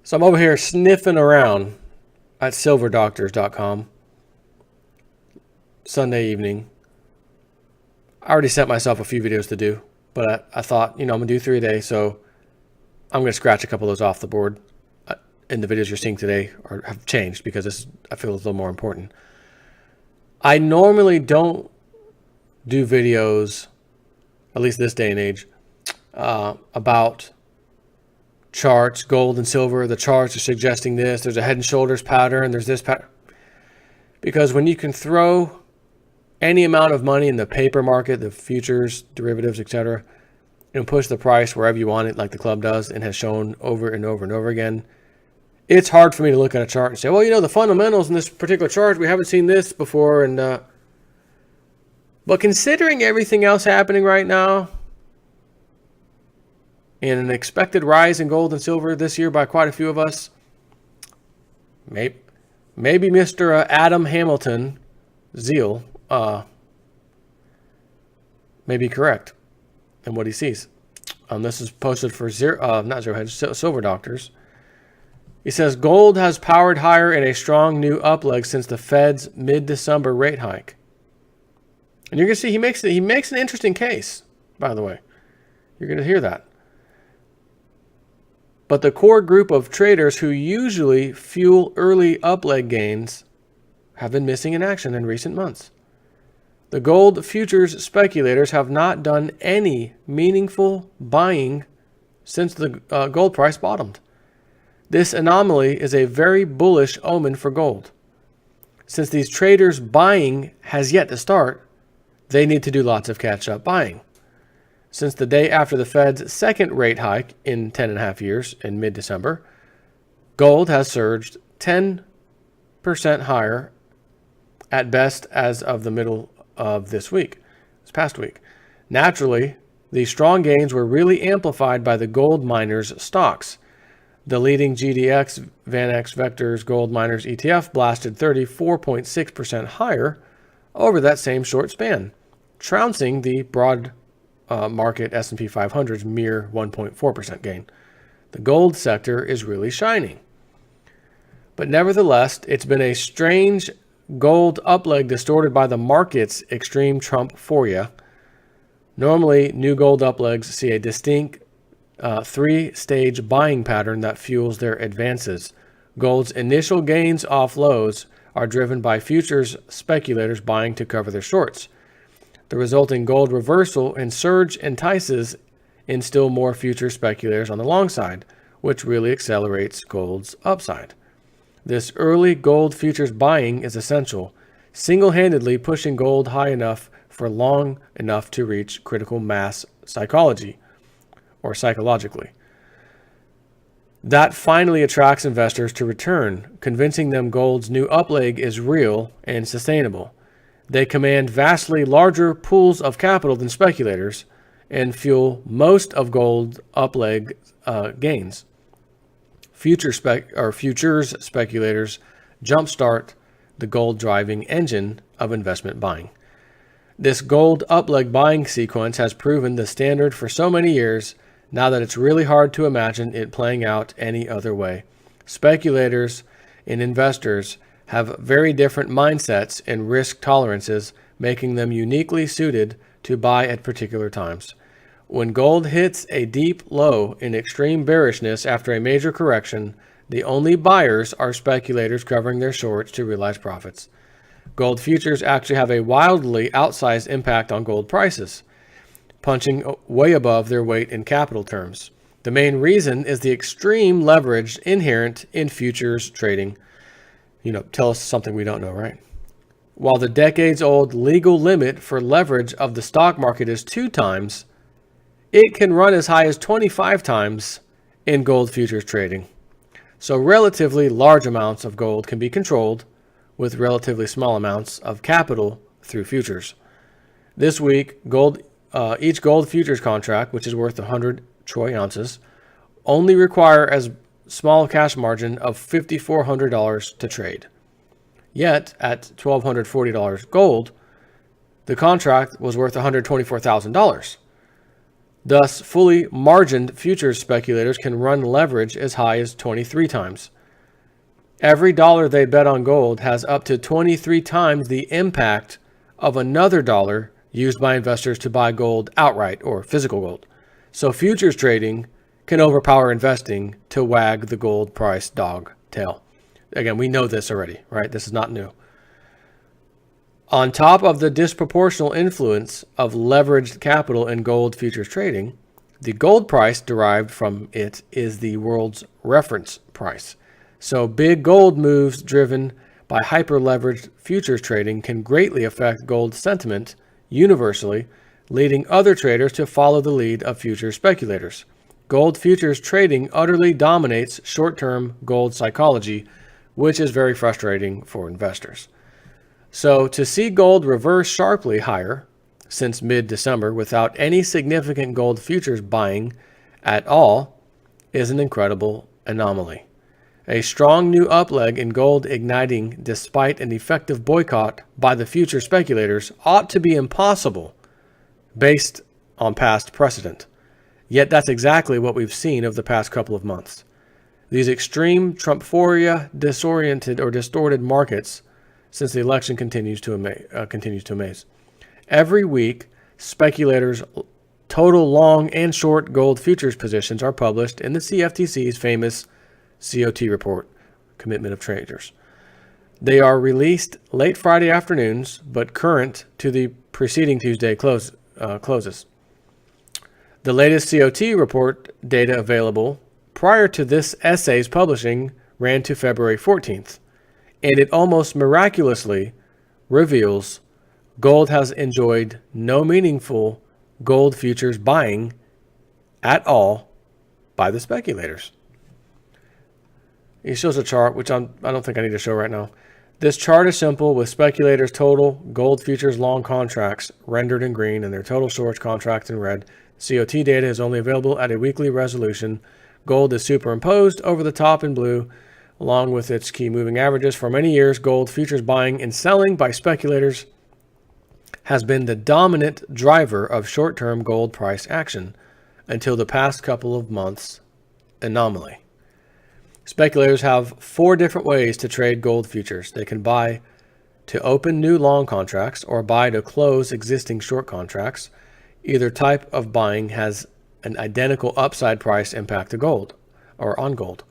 So I'm over here sniffing around at silverdoctors.com Sunday evening. I already sent myself a few videos to do, but I thought, I'm going to do 3 a day, so I'm going to scratch a couple of those off the board. And the videos you're seeing today have changed because I feel it's a little more important. I normally don't do videos, at least this day and age, about charts, gold and silver. The charts are suggesting this. There's a head and shoulders pattern. There's this pattern. Because when you can throw any amount of money in the paper market, the futures, derivatives, etc., and push the price wherever you want it, like the club does and has shown over and over and over again, it's hard for me to look at a chart and say, well, the fundamentals in this particular chart, we haven't seen this before. But considering everything else happening right now, and an expected rise in gold and silver this year by quite a few of us, maybe Mr. Adam Hamilton Zeal may be correct in what he sees. This is posted for Silver Doctors. He says gold has powered higher in a strong new upleg since the Fed's mid-December rate hike. And you're going to see he makes an interesting case, by the way. You're going to hear that. But the core group of traders who usually fuel early upleg gains have been missing in action in recent months. The gold futures speculators have not done any meaningful buying since the gold price bottomed. This anomaly is a very bullish omen for gold. Since these traders' buying has yet to start, they need to do lots of catch-up buying. Since the day after the Fed's second rate hike in 10.5 years in mid-December, gold has surged 10% higher at best as of the middle of this past week. Naturally, these strong gains were really amplified by the gold miners' stocks. The leading GDX VanEck Vectors Gold Miners ETF blasted 34.6% higher over that same short span, trouncing the broad market S&P 500's mere 1.4% gain. The gold sector is really shining. But nevertheless, it's been a strange gold upleg distorted by the market's extreme Trump euphoria. Normally, new gold uplegs see a distinct 3-stage buying pattern that fuels their advances. Gold's initial gains off lows are driven by futures speculators buying to cover their shorts. The resulting gold reversal and surge entices in still more future speculators on the long side, which really accelerates gold's upside. This early gold futures buying is essential, single-handedly pushing gold high enough for long enough to reach critical mass psychologically. That finally attracts investors to return, convincing them gold's new upleg is real and sustainable. They command vastly larger pools of capital than speculators and fuel most of gold upleg gains. Futures speculators jumpstart the gold driving engine of investment buying. This gold upleg buying sequence has proven the standard for so many years now that it's really hard to imagine it playing out any other way. Speculators and investors have very different mindsets and risk tolerances, making them uniquely suited to buy at particular times. When gold hits a deep low in extreme bearishness after a major correction, the only buyers are speculators covering their shorts to realize profits. Gold futures actually have a wildly outsized impact on gold prices, punching way above their weight in capital terms. The main reason is the extreme leverage inherent in futures trading. Tell us something we don't know, right? While the decades-old legal limit for leverage of the stock market is 2 times, it can run as high as 25 times in gold futures trading. So relatively large amounts of gold can be controlled with relatively small amounts of capital through futures. This week, each gold futures contract, which is worth 100 troy ounces, only require as small cash margin of $5,400 to trade. Yet, at $1,240 gold, the contract was worth $124,000. Thus, fully margined futures speculators can run leverage as high as 23 times. Every dollar they bet on gold has up to 23 times the impact of another dollar used by investors to buy gold outright or physical gold. So futures trading can overpower investing to wag the gold price dog tail. Again, we know this already, right? This is not new. On top of the disproportional influence of leveraged capital in gold futures trading, the gold price derived from it is the world's reference price. So big gold moves driven by hyper-leveraged futures trading can greatly affect gold sentiment universally, leading other traders to follow the lead of futures speculators. Gold futures trading utterly dominates short-term gold psychology, which is very frustrating for investors. So to see gold reverse sharply higher since mid-December without any significant gold futures buying at all is an incredible anomaly. A strong new upleg in gold igniting despite an effective boycott by the future speculators ought to be impossible based on past precedent. Yet that's exactly what we've seen over the past couple of months. These extreme Trumphoria disoriented or distorted markets since the election continues to amaze. Every week, speculators' total long and short gold futures positions are published in the CFTC's famous COT report, Commitment of Traders. They are released late Friday afternoons, but current to the preceding Tuesday closes. The latest COT report data available prior to this essay's publishing ran to February 14th, and it almost miraculously reveals gold has enjoyed no meaningful gold futures buying at all by the speculators. He shows a chart, which I don't think I need to show right now. This chart is simple, with speculators' total gold futures long contracts rendered in green and their total shorts contracts in red. COT data is only available at a weekly resolution. Gold is superimposed over the top in blue, along with its key moving averages. For many years, gold futures buying and selling by speculators has been the dominant driver of short-term gold price action until the past couple of months anomaly. Speculators have 4 different ways to trade gold futures. They can buy to open new long contracts or buy to close existing short contracts. Either type of buying has an identical upside price impact to gold or on gold.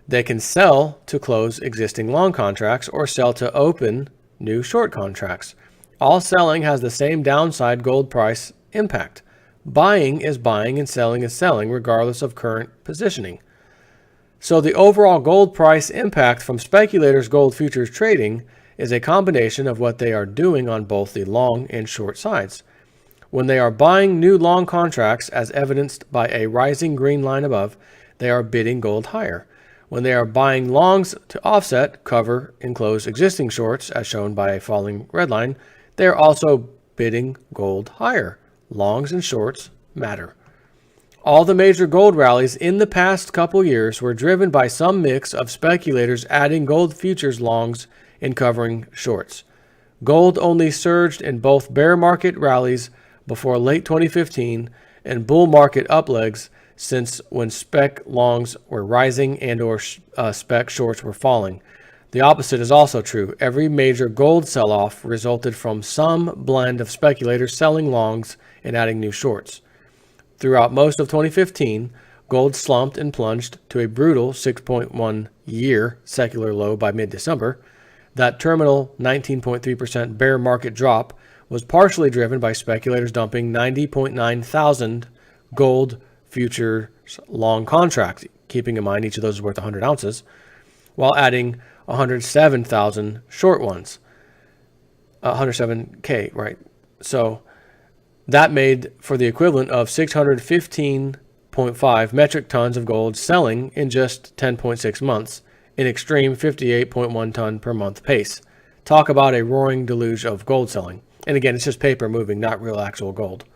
They can sell to close existing long contracts or sell to open new short contracts. All selling has the same downside gold price impact. Buying is buying and selling is selling regardless of current positioning. So the overall gold price impact from speculators' gold futures trading is a combination of what they are doing on both the long and short sides. When they are buying new long contracts, as evidenced by a rising green line above, they are bidding gold higher. When they are buying longs to offset, cover, and close existing shorts, as shown by a falling red line, they are also bidding gold higher. Longs and shorts matter. All the major gold rallies in the past couple years were driven by some mix of speculators adding gold futures longs and covering shorts. Gold only surged in both bear market rallies before late 2015 and bull market uplegs since when spec longs were rising and or spec shorts were falling. The opposite is also true. Every major gold sell-off resulted from some blend of speculators selling longs and adding new shorts. Throughout most of 2015, gold slumped and plunged to a brutal 6.1-year secular low by mid-December. That terminal 19.3% bear market drop was partially driven by speculators dumping 90.9 thousand gold futures long contracts, keeping in mind each of those is worth 100 ounces, while adding 107,000 short ones. 107K, right? So that made for the equivalent of 615.5 metric tons of gold selling in just 10.6 months, an extreme 58.1 ton per month pace. Talk about a roaring deluge of gold selling. And again, it's just paper moving, not real actual gold.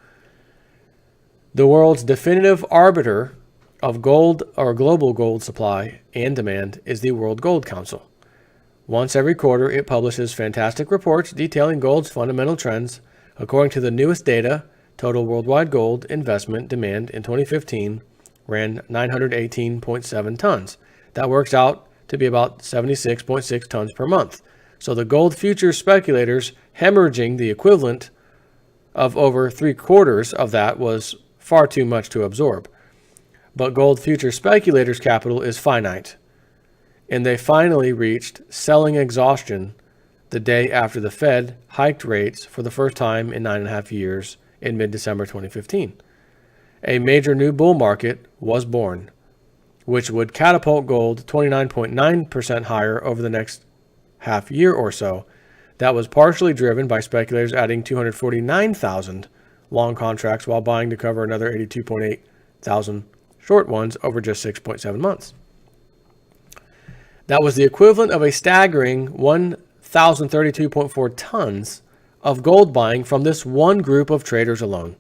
The world's definitive arbiter of gold or global gold supply and demand is the World Gold Council. Once every quarter, it publishes fantastic reports detailing gold's fundamental trends. According to the newest data, Total worldwide gold investment demand in 2015 ran 918.7 tons. That works out to be about 76.6 tons per month. So the gold futures speculators hemorrhaging the equivalent of over 3/4 of that was far too much to absorb. But gold futures speculators' capital is finite, and they finally reached selling exhaustion the day after the Fed hiked rates for the first time in 9.5 years in mid-December 2015. A major new bull market was born, which would catapult gold 29.9% higher over the next half year or so. That was partially driven by speculators adding 249,000 long contracts while buying to cover another 82.8 thousand short ones over just 6.7 months. That was the equivalent of a staggering 1,032.4 tons of gold buying from this one group of traders alone.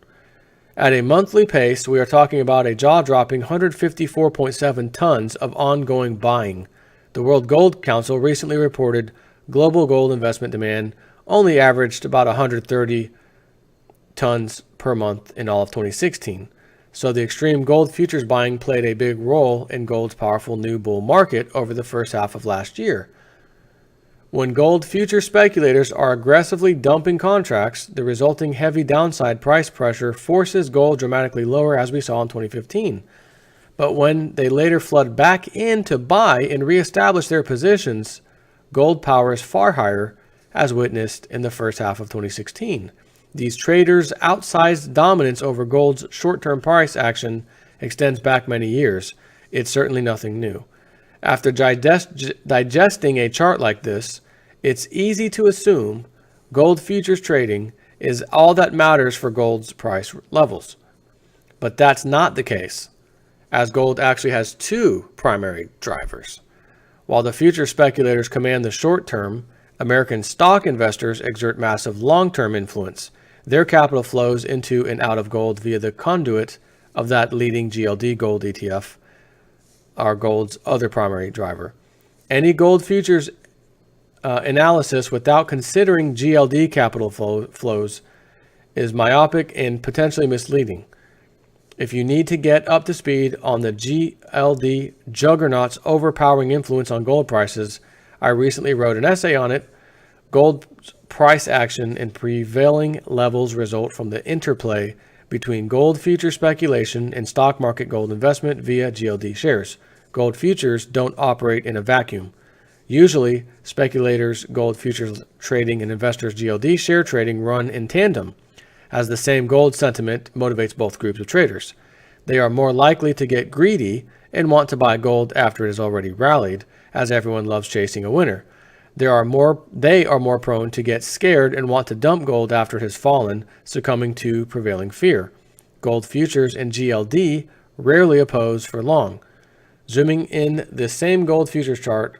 At a monthly pace, we are talking about a jaw-dropping 154.7 tons of ongoing buying. The World Gold Council recently reported global gold investment demand only averaged about 130 tons per month in all of 2016. So the extreme gold futures buying played a big role in gold's powerful new bull market over the first half of last year. When gold futures speculators are aggressively dumping contracts, the resulting heavy downside price pressure forces gold dramatically lower, as we saw in 2015. But when they later flood back in to buy and reestablish their positions, gold power is far higher, as witnessed in the first half of 2016. These traders' outsized dominance over gold's short-term price action extends back many years. It's certainly nothing new. After digesting a chart like this, it's easy to assume gold futures trading is all that matters for gold's price levels. But that's not the case, as gold actually has two primary drivers. While the future speculators command the short term, American stock investors exert massive long-term influence. Their capital flows into and out of gold via the conduit of that leading GLD gold ETF, our gold's other primary driver. Any gold futures analysis without considering GLD capital flows is myopic and potentially misleading. If you need to get up to speed on the GLD juggernaut's overpowering influence on gold prices, I recently wrote an essay on it. Gold price action and prevailing levels result from the interplay between gold future speculation and stock market gold investment via GLD shares. Gold futures don't operate in a vacuum. Usually, speculators' gold futures trading and investors' GLD share trading run in tandem, as the same gold sentiment motivates both groups of traders. They are more likely to get greedy and want to buy gold after it has already rallied, as everyone loves chasing a winner. They are more prone to get scared and want to dump gold after it has fallen, succumbing to prevailing fear. Gold futures and GLD rarely oppose for long. Zooming in the same gold futures chart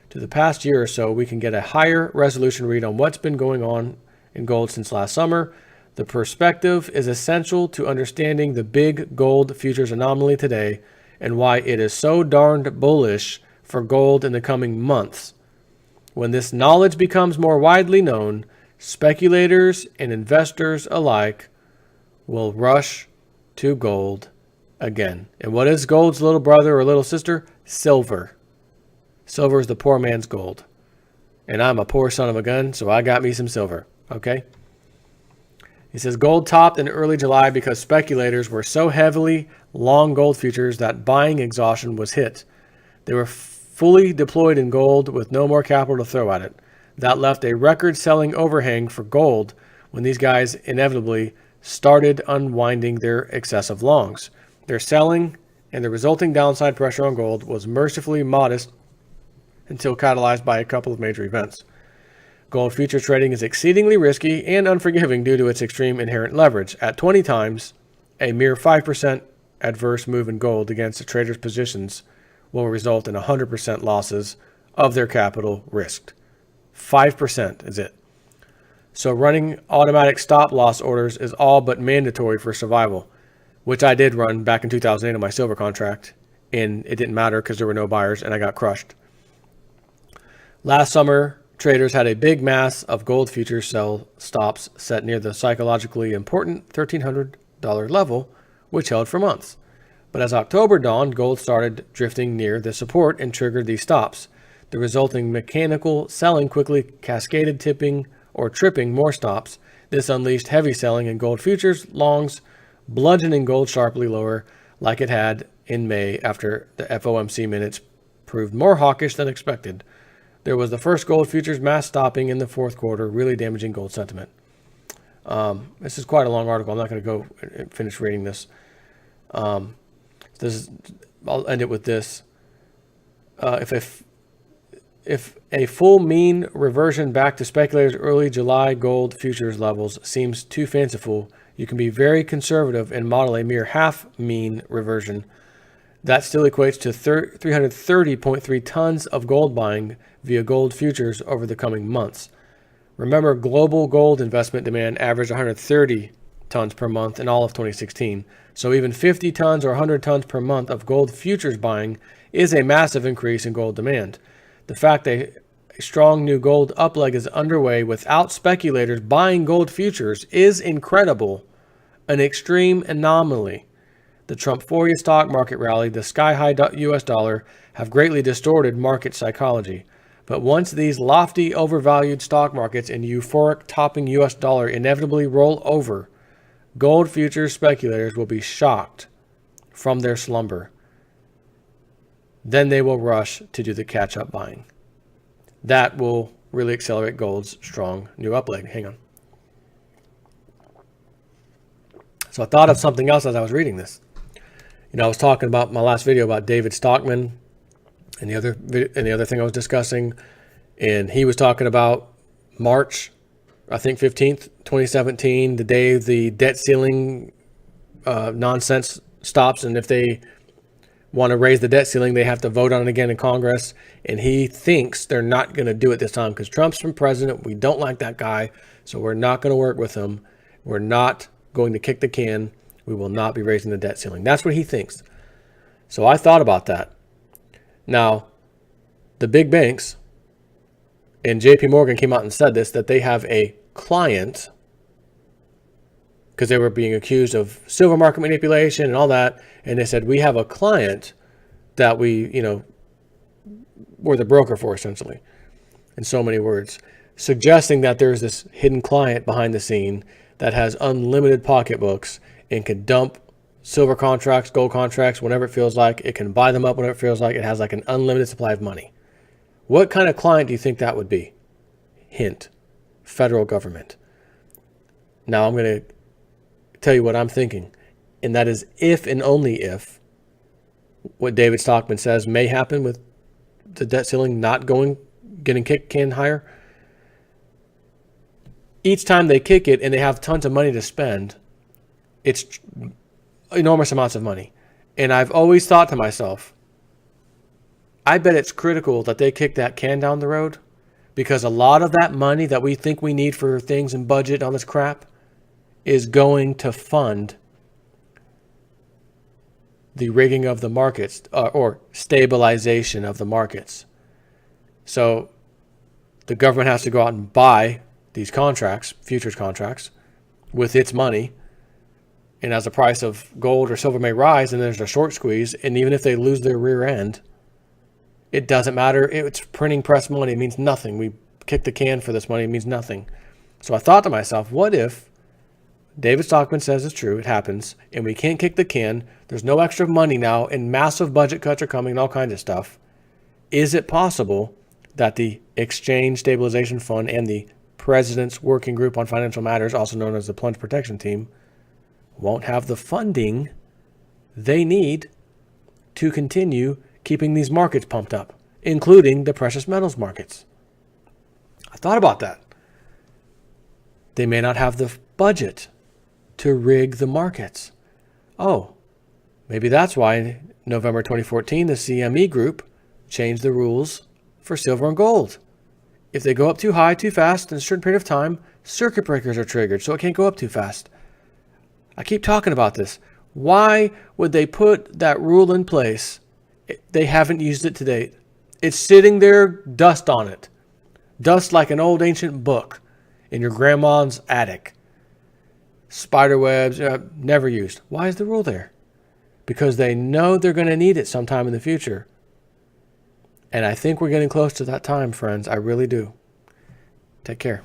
to the past year or so, we can get a higher resolution read on what's been going on in gold since last summer. The perspective is essential to understanding the big gold futures anomaly today and why it is so darned bullish for gold in the coming months. When this knowledge becomes more widely known, speculators and investors alike will rush to gold again. And what is gold's little brother or little sister? Silver. Silver is the poor man's gold. And I'm a poor son of a gun, so I got me some silver. Okay? He says gold topped in early July because speculators were so heavily long gold futures that buying exhaustion was hit. They were fully deployed in gold with no more capital to throw at it. That left a record-selling overhang for gold when these guys inevitably started unwinding their excessive longs. Their selling and the resulting downside pressure on gold was mercifully modest until catalyzed by a couple of major events. Gold future trading is exceedingly risky and unforgiving due to its extreme inherent leverage. At 20 times, a mere 5% adverse move in gold against a trader's positions will result in 100% losses of their capital risked. 5% is it. So running automatic stop loss orders is all but mandatory for survival, which I did run back in 2008 on my silver contract, and it didn't matter because there were no buyers and I got crushed. Last summer, traders had a big mass of gold futures sell stops set near the psychologically important $1,300 level, which held for months. But as October dawned, gold started drifting near the support and triggered these stops. The resulting mechanical selling quickly cascaded, tipping or tripping more stops. This unleashed heavy selling in gold futures longs, bludgeoning gold sharply lower like it had in May after the FOMC minutes proved more hawkish than expected. There was the first gold futures mass stopping in the fourth quarter, really damaging gold sentiment. This is quite a long article. I'm not going to go and finish reading this. I'll end it with this. If a full mean reversion back to speculators' early July gold futures levels seems too fanciful, you can be very conservative and model a mere half mean reversion. That still equates to 330.3 tons of gold buying via gold futures over the coming months. Remember, global gold investment demand averaged 130 tons per month in all of 2016. So even 50 tons or 100 tons per month of gold futures buying is a massive increase in gold demand. The fact that a strong new gold upleg is underway without speculators buying gold futures is incredible, an extreme anomaly. The Trump-phoria stock market rally, the sky-high U.S. dollar have greatly distorted market psychology. But once these lofty, overvalued stock markets and euphoric topping U.S. dollar inevitably roll over, gold futures speculators will be shocked from their slumber. Then they will rush to do the catch-up buying. That will really accelerate gold's strong new upleg. Hang on. So I thought of something else as I was reading this. I was talking about my last video about David Stockman and the other thing I was discussing, and he was talking about March, I think 15th, 2017, the day the debt ceiling nonsense stops, and if they want to raise the debt ceiling, they have to vote on it again in Congress. And he thinks they're not going to do it this time because Trump's been president. We don't like that guy, so we're not going to work with him. We're not going to kick the can. We will not be raising the debt ceiling. That's what he thinks. So I thought about that. Now, the big banks, and JP Morgan came out and said this, that they have a client, because they were being accused of silver market manipulation and all that. And they said, we have a client that we're the broker for, essentially, in so many words, suggesting that there's this hidden client behind the scene that has unlimited pocketbooks and can dump silver contracts, gold contracts, whenever it feels like. It can buy them up whenever it feels like. It has like an unlimited supply of money. What kind of client do you think that would be? Hint, federal government. Now I'm going to tell you what I'm thinking, and that is if and only if what David Stockman says may happen with the debt ceiling not getting kicked can higher. Each time they kick it and they have tons of money to spend, it's enormous amounts of money. And I've always thought to myself, I bet it's critical that they kick that can down the road, because a lot of that money that we think we need for things and budget, all this crap, is going to fund the rigging of the markets or stabilization of the markets. So the government has to go out and buy these contracts, futures contracts, with its money. And as the price of gold or silver may rise, and there's a short squeeze, and even if they lose their rear end, it doesn't matter. It's printing press money. It means nothing. We kick the can for this money. It means nothing. So I thought to myself, what if David Stockman says it's true, it happens, and we can't kick the can, there's no extra money now, and massive budget cuts are coming and all kinds of stuff. Is it possible that the Exchange Stabilization Fund and the President's Working Group on Financial Matters, also known as the Plunge Protection Team, won't have the funding they need to continue keeping these markets pumped up, including the precious metals markets? I thought about that. They may not have the budget to rig the markets. Oh, maybe that's why in November 2014, the CME Group changed the rules for silver and gold. If they go up too high, too fast, in a certain period of time, circuit breakers are triggered, so it can't go up too fast. I keep talking about this. Why would they put that rule in place? They haven't used it to date. It's sitting there, dust on it. Dust like an old ancient book in your grandma's attic. Spider webs, never used. Why is the rule there? Because they know they're going to need it sometime in the future. And I think we're getting close to that time, friends. I really do. Take care.